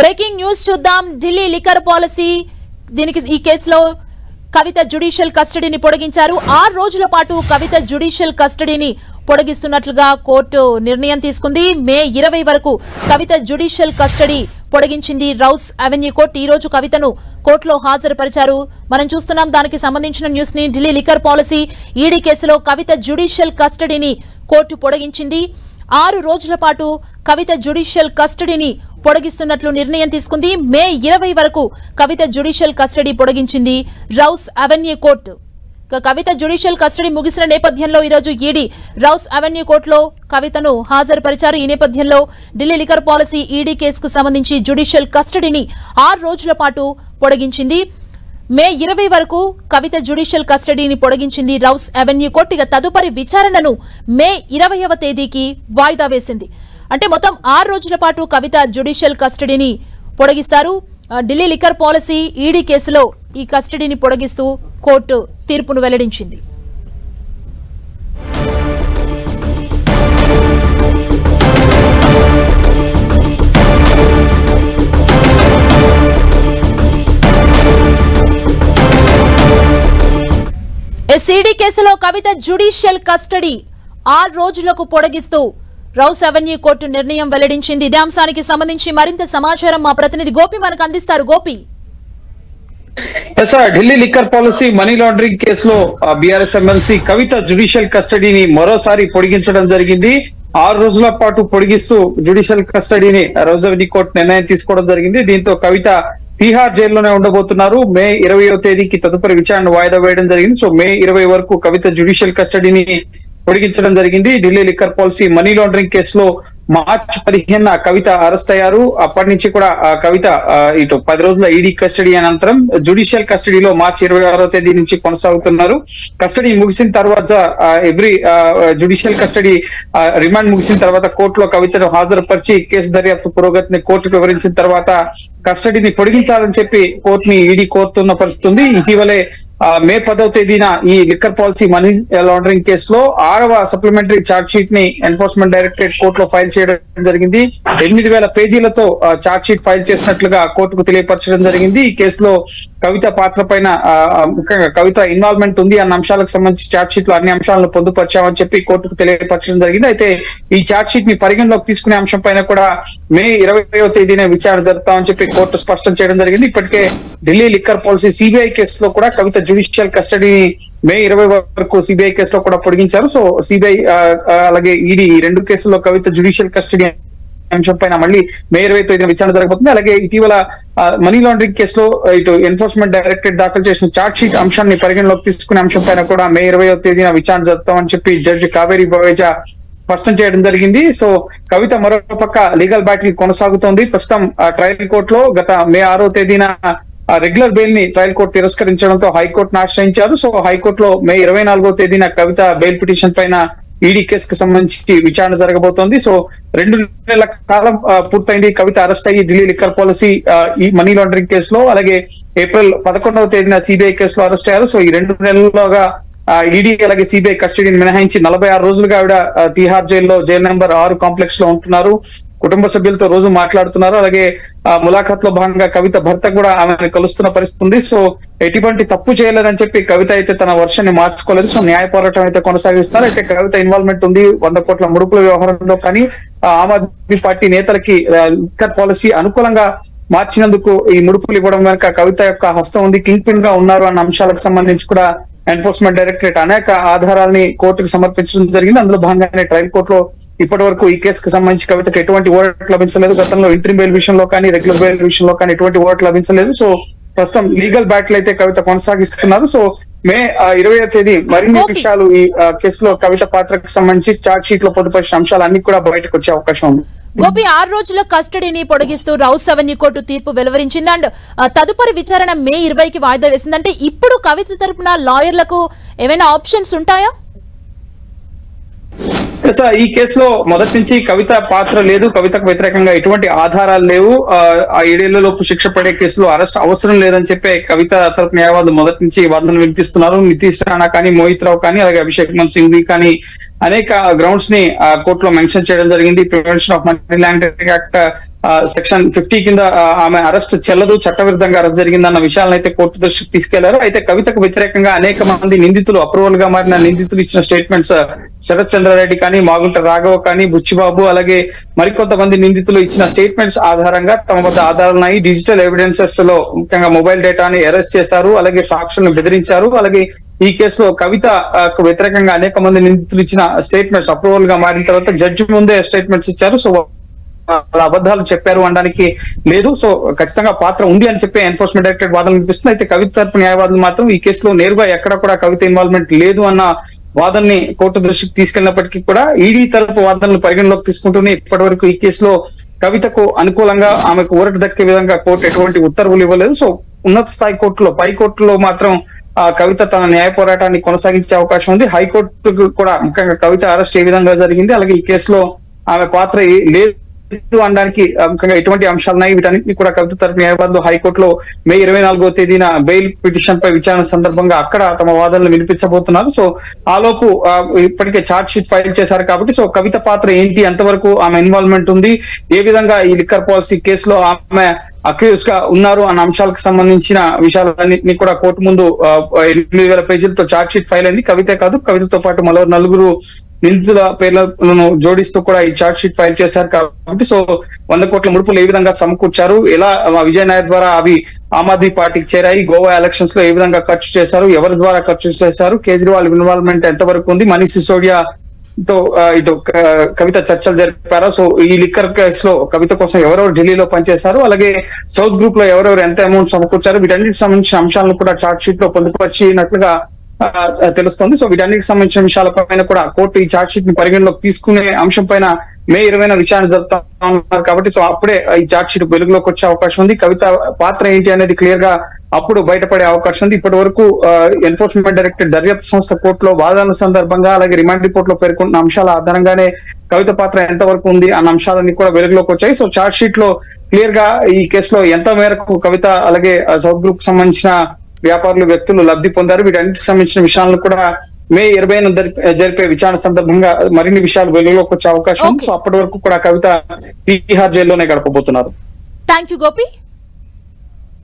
Breaking news చూద్దాం. Delhi liquor policy దీనికి ఈ కేసులో కవిత జ్యుడిషియల్ కస్టడీని పొడిగించారు. 6 రోజుల పాటు కవిత జ్యుడిషియల్ కస్టడీని పొడిగిస్తున్నట్లుగా కోర్టు నిర్ణయం తీసుకుంది. మే 20 వరకు కవిత జ్యుడిషియల్ కస్టడీ పొడిగించింది రౌస్ అవెన్యూ కోర్టు. ఈ రోజు కవితను కోర్టులో హాజరుపరిచారు. మనం చూస్తున్నాం దానికి సంబంధించిన న్యూస్ ని. ఢిల్లీ లిక్కర్ పాలసీ ఈడీ కేసులో కవిత జ్యుడిషియల్ కస్టడీని కోర్టు పొడిగించింది. 6 రోజుల పాటు కవిత జ్యుడిషియల్ కస్టడీని పొడిగిస్తున్నట్లు నిర్ణయం తీసుకుంది. మే 20 వరకు కవిత జ్యుడిషియల్ కస్టడీ పొడిగించింది Rouse Avenue court. Kavitha judicial custody ముగిసిన నేపథ్యంలో ఈరోజు ఈడీ రౌస్ అవెన్యూ కోర్టులో కవితను హాజరుపరిచారు. ఈ నేపథ్యంలో ఢిల్లీ లిక్కర్ పాలసీ ఈడీ కేసుకు సంబంధించి జ్యుడిషియల్ కస్టడీని 6 రోజుల పాటు పొడిగించింది. మే 20 వరకు Kavitha judicial కస్టడీని పొడిగించింది Rouse Avenue court. ఇక తదుపరి విచారణను మే 20వ తేదీకి వాయిదా వేసింది. అంటే మొత్తం 6 రోజుల పాటు కవిత జ్యుడిషియల్ కస్టడీని పొడిగిస్తారు. ఢిల్లీ లిక్కర్ పాలసీ ఈడీ కేసులో ఈ కస్టడీని పొడిగిస్తూ కోర్టు తీర్పును వెల్లడించింది. ఎస్ఈడీ కేసులో కవిత జ్యుడిషియల్ కస్టడీ 6 రోజులకు పొడిగిస్తూ రౌస్ అవెన్యూ కోర్టు నిర్ణయం వెల్లడించింది. ఇదే అంశానికి సంబంధించి మరింత సమాచారం మా ప్రతినిధి గోపి మనకు అందిస్తారు. Gopi, Delhi liquor policy money laundering కేసులో బీఆర్ఎస్ ఎమ్మెల్సీ కవిత జ్యుడిషియల్ కస్టడీని మరోసారి పొడిగించడం జరిగింది. 6 రోజుల పాటు పొడిగిస్తూ జ్యుడిషియల్ కస్టడీని రౌస్ అవెన్యూ కోర్టు నిర్ణయం తీసుకోవడం జరిగింది. దీంతో కవిత తిహార్ జైల్లోనే ఉండబోతున్నారు. మే 20వ తేదీకి తదుపరి విచారణ వాయిదా వేయడం జరిగింది. సో మే 20 వరకు కవిత జ్యుడిషియల్ కస్టడీని పొడిగించడం జరిగింది. Delhi liquor policy money laundering కేసులో మార్చి 15న కవిత అరెస్ట్ అయ్యారు. అప్పటి నుంచి కూడా కవిత ఇటు 10 రోజుల ఈడీ కస్టడీ అనంతరం జ్యుడిషియల్ కస్టడీలో మార్చి 26వ తేదీ నుంచి కొనసాగుతున్నారు. కస్టడీ ముగిసిన తర్వాత ఎవ్రీ జ్యుడిషియల్ కస్టడీ రిమాండ్ ముగిసిన తర్వాత కోర్టులో కవితను హాజరుపరిచి కేసు దర్యాప్తు పురోగతిని కోర్టుకు వివరించిన తర్వాత కస్టడీని పొడిగించాలని చెప్పి కోర్టుని ఈడీ కోరుతున్న పరిస్థితి ఉంది. ఇటీవలే మే 10వ తేదీన ఈ లిక్కర్ పాలసీ మనీ లాండరింగ్ కేసులో 6వ సప్లిమెంటరీ ఛార్జ్ షీట్ ని ఎన్ఫోర్స్మెంట్ డైరెక్టరేట్ కోర్టులో ఫైల్ చేయడం జరిగింది. 8,000 పేజీలతో ఛార్జ్ షీట్ ఫైల్ చేసినట్లుగా కోర్టుకు తెలియపరచడం జరిగింది. ఈ కేసులో కవిత పాత్ర పైన ముఖ్యంగా కవిత ఇన్వాల్వ్మెంట్ ఉంది అన్న అంశాలకు సంబంధించి ఛార్జ్ షీట్ లో అన్ని అంశాలను పొందుపరిచామని చెప్పి కోర్టుకు తెలియపరచడం జరిగింది. అయితే ఈ ఛార్జ్ షీట్ ని పరిగణలోకి తీసుకునే అంశం పైన కూడా మే 20వ తేదీనే విచారణ జరుపుతామని చెప్పి కోర్టు స్పష్టం చేయడం జరిగింది. ఇప్పటికే ఢిల్లీ లిక్కర్ పాలసీ సిబిఐ కేసులో కూడా కవిత జ్యుడిషియల్ కస్టడీ మే 20 వరకు సిబిఐ కేసులో కూడా పొడిగించారు. సో సిబిఐ అలాగే ఈడీ ఈ 2 కేసుల్లో కవిత జ్యుడిషియల్ కస్టడీ అంశం పైన మళ్ళీ మే 20వ తేదీన విచారణ జరగబోతుంది. అలాగే ఇటీవల మనీ లాండరింగ్ కేసులో ఇటు ఎన్ఫోర్స్మెంట్ డైరెక్టరేట్ దాఖలు చేసిన ఛార్జ్ షీట్ అంశాన్ని పరిగణలోకి తీసుకునే అంశం పైన కూడా మే 20వ తేదీన విచారణ జరుపుతామని చెప్పి జడ్జి కావేరి బవేజా స్పష్టం చేయడం జరిగింది. సో కవిత మరోపక్క లీగల్ బ్యాటిల్ కొనసాగుతోంది. ప్రస్తుతం ట్రయల్ కోర్టులో గత మే 6వ తేదీన రెగ్యులర్ బెయిల్ ని ట్రయల్ కోర్టు తిరస్కరించడంతో హైకోర్టును ఆశ్రయించారు. సో హైకోర్టులో మే 24వ తేదీన కవిత బెయిల్ పిటిషన్ పైన ఈడీ కేసుకు సంబంధించి విచారణ జరగబోతోంది. సో 2 నెలల కాలం పూర్తయింది కవిత అరెస్ట్ అయ్యి ఢిల్లీ లిక్కర్ పాలసీ ఈ మనీ లాండరింగ్ కేసులో. అలాగే ఏప్రిల్ 11వ తేదీన సిబిఐ కేసులో అరెస్ట్ అయ్యారు. సో ఈ 2 నెలల్లోగా ఈడీ అలాగే సిబిఐ కస్టడీని మినహాయించి 46 రోజులుగా ఆవిడ తిహార్ జైల్లో జైలు నెంబర్ 6 కాంప్లెక్స్ లో ఉంటున్నారు. కుటుంబ సభ్యులతో రోజు మాట్లాడుతున్నారు. అలాగే ములాఖాత్ లో భాగంగా కవిత భర్త కూడా ఆమెను కలుస్తున్న పరిస్థితి ఉంది. సో ఎటువంటి తప్పు చేయలేదని చెప్పి కవిత అయితే తన వర్షాన్ని మార్చుకోలేదు. సో న్యాయ పోరాటం అయితే కొనసాగిస్తున్నారు. అయితే కవిత ఇన్వాల్వ్మెంట్ ఉంది 100 కోట్ల ముడుపుల వ్యవహారంలో. కానీ Aam Aadmi party నేతలకి liquor policy అనుకూలంగా మార్చినందుకు ఈ ముడుపులు ఇవ్వడం వెనుక కవిత యొక్క హస్తం ఉంది, కింగ్ పిన్ గా ఉన్నారు అన్న అంశాలకు సంబంధించి కూడా ఎన్ఫోర్స్మెంట్ డైరెక్టరేట్ అనేక ఆధారాలని కోర్టుకు సమర్పించడం జరిగింది. అందులో భాగంగానే ట్రయల్ కోర్టులో ఇప్పటి వరకు ఈ కేసుకు సంబంధించి కవితకు ఎటువంటి ఓట్ లభించలేదు. గతంలో ఇంట్రీమ్ బెయిల్ విషయంలో కానీ రెగ్యులర్ బెయిల్ విషయంలో కానీ ఎటువంటి ఓట్ లభించలేదు. సో ప్రస్తుతం లీగల్ బ్యాటిల్ అయితే కవిత కొనసాగిస్తున్నారు. సో మే 20వ తేదీ మరిన్ని విషయాలు ఈ కేసులో కవిత పాత్రకు సంబంధించి ఛార్జ్ షీట్ లో పొందుపరిచిన అంశాలు అన్ని కూడా బయటకు వచ్చే అవకాశం ఉంది. గోపి, 6 రోజుల కస్టడీని పొడిగిస్తూ రౌస్ అవెన్యూ కోర్టు తీర్పు వెలువరించింది. అండ్ తదుపరి విచారణ మే 20కి వాయిదా వేసిందంటే ఇప్పుడు కవిత తరపున లాయర్లకు ఏమైనా ఆప్షన్స్ ఉంటాయా? ఈ కేసులో మొదటి నుంచి కవిత పాత్ర లేదు, కవితకు వ్యతిరేకంగా ఎటువంటి ఆధారాలు లేవు. ఆ 7 ఏళ్లలోపు శిక్ష పడే కేసులో అరెస్ట్ అవసరం లేదని చెప్పే కవిత తరపు న్యాయవాదులు మొదటి నుంచి వాదనలు వినిపిస్తున్నారు. నితీష్ రాణా కానీ, మోహిత్ రావు కానీ, అలాగే అభిషేక్ మను సింఘ్వి కానీ అనేక గ్రౌండ్స్ ని కోర్టులో మెన్షన్ చేయడం జరిగింది. Prevention of money laundering act section 50 కింద ఆమె అరెస్ట్ చెల్లదు, చట్టవిరుద్ధంగా అరెస్ట్ జరిగిందన్న విషయాలను అయితే కోర్టు దృష్టికి తీసుకెళ్లారు. అయితే కవితకు వ్యతిరేకంగా అనేక మంది నిందితులు, అప్రూవల్ గా మారిన నిందితులు ఇచ్చిన స్టేట్మెంట్స్, శరత్ చంద్రారెడ్డి కానీ, మాగుంట రాఘవ కానీ, బుచ్చిబాబు, అలాగే మరికొంతమంది నిందితులు ఇచ్చిన స్టేట్మెంట్స్ ఆధారంగా తమ వద్ద ఆధారాలున్నాయి, డిజిటల్ ఎవిడెన్సెస్ లో ముఖ్యంగా మొబైల్ డేటాని అరెస్ట్ చేశారు, అలాగే సాక్షులను బెదిరించారు. అలాగే ఈ కేసులో కవిత వ్యతిరేకంగా అనేక మంది నిందితులు ఇచ్చిన స్టేట్మెంట్స్ అప్రూవల్ గా మారిన తర్వాత జడ్జి ముందే స్టేట్మెంట్స్ ఇచ్చారు. సో వాళ్ళ అబద్ధాలు చెప్పారు అనడానికి లేదు. సో ఖచ్చితంగా పాత్ర ఉంది అని చెప్పి ఎన్ఫోర్స్మెంట్ డైరెక్టరేట్ వాదన వినిపిస్తుంది. అయితే కవిత తరపు న్యాయవాదులు మాత్రం ఈ కేసులో నేరుగా ఎక్కడ కూడా కవిత ఇన్వాల్వ్మెంట్ లేదు అన్న వాదనని కోర్టు దృష్టికి తీసుకెళ్లినప్పటికీ కూడా ఈడీ తరపు వాదనలు పరిగణలోకి తీసుకుంటూనే ఇప్పటి వరకు ఈ కేసులో కవితకు అనుకూలంగా ఆమెకు ఊరట దక్కే విధంగా కోర్టు ఎటువంటి ఉత్తర్వులు ఇవ్వలేదు. సో ఉన్నత స్థాయి కోర్టులో, పై కోర్టులో మాత్రం కవిత తన న్యాయ పోరాటాన్ని కొనసాగించే అవకాశం ఉంది. హైకోర్టుకు కూడా ముఖ్యంగా కవిత అరెస్ట్ ఏ విధంగా జరిగింది, అలాగే ఈ కేసులో ఆమె పాత్ర లేదు అనడానికి ముఖ్యంగా ఎటువంటి అంశాలున్నాయి, వీటన్నింటినీ కూడా కవిత తరపు న్యాయవాదులు హైకోర్టులో మే 24వ తేదీన బెయిల్ పిటిషన్ పై విచారణ సందర్భంగా అక్కడ తమ వాదనలు వినిపించబోతున్నారు. సో ఆలోపు ఇప్పటికే ఛార్జ్ షీట్ ఫైల్ చేశారు కాబట్టి సో కవిత పాత్ర ఏంటి, ఎంతవరకు ఆమె ఇన్వాల్వ్మెంట్ ఉంది, ఏ విధంగా ఈ లిక్కర్ పాలసీ కేసులో ఆమె అక్యూజ్ గా ఉన్నారు అన్న అంశాలకు సంబంధించిన విషయాలన్నింటినీ కూడా కోర్టు ముందు 8,000 పేజీలతో ఛార్జ్ షీట్ ఫైల్ అయింది. కవితే కాదు, కవితతో పాటు మరో 4 నిందితుల పేర్లను జోడిస్తూ కూడా ఈ ఛార్జ్ షీట్ ఫైల్ చేశారు కాబట్టి సో 100 కోట్ల ముడుపులు ఏ విధంగా సమకూర్చారు, ఎలా విజయ్ నాయర్ ద్వారా అవి ఆమ్ ఆద్మీ పార్టీకి చేరాయి, గోవా ఎలక్షన్స్ లో ఏ విధంగా ఖర్చు చేశారు, ఎవరి ద్వారా ఖర్చు చేశారు, కేజ్రీవాల్ ఇన్వాల్వ్మెంట్ ఎంతవరకు ఉంది, మనీష్ సిసోడియా తో ఇటు కవిత చర్చలు జరిపారా, సో ఈ లిక్కర్ కేసులో కవిత కోసం ఎవరెవరు ఢిల్లీలో పనిచేశారు, అలాగే సౌత్ గ్రూప్ లో ఎవరెవరు ఎంత అమౌంట్ సమకూర్చారు, వీటన్నిటికి సంబంధించిన అంశాలను కూడా ఛార్జ్ షీట్ లో పొందుపరిచినట్లుగా తెలుస్తోంది. సో వీటన్నిటికి సంబంధించిన విషయాలపైన కూడా కోర్టు ఈ ఛార్జ్ షీట్ ని పరిగణలోకి తీసుకునే అంశం పైన మే 20న విచారణ జరుపుతా ఉన్నారు కాబట్టి సో అప్పుడే ఈ ఛార్జ్ షీట్ వెలుగులోకి వచ్చే అవకాశం ఉంది. కవిత పాత్ర ఏంటి అనేది క్లియర్ గా అప్పుడు బయటపడే అవకాశం ఉంది. ఇప్పటి వరకు ఎన్ఫోర్స్మెంట్ డైరెక్టరేట్ దర్యాప్తు సంస్థ కోర్టులో వాదనల సందర్భంగా అలాగే రిమాండ్ రిపోర్ట్ లో పేర్కొన్న అంశాల ఆధారంగానే కవిత పాత్ర ఎంత వరకు ఉంది అన్న అంశాలన్నీ కూడా వెలుగులోకి వచ్చాయి. సో ఛార్జ్ షీట్ లో క్లియర్ గా ఈ కేసులో ఎంత మేరకు కవిత అలాగే సౌత్ గ్రూప్ సంబంధించిన వ్యాపారులు, వ్యక్తులు లబ్ధి పొందారు, వీటన్నిటికి సంబంధించిన విషయాలను కూడా మే 20న జరిపే విచారణ సందర్భంగా మరిన్ని విషయాలు వెలుగులోకి వచ్చే అవకాశం ఉంది. సో అప్పటి వరకు కూడా కవిత తీహార్ జైల్లోనే గడపబోతున్నారు. Thank you Gopi.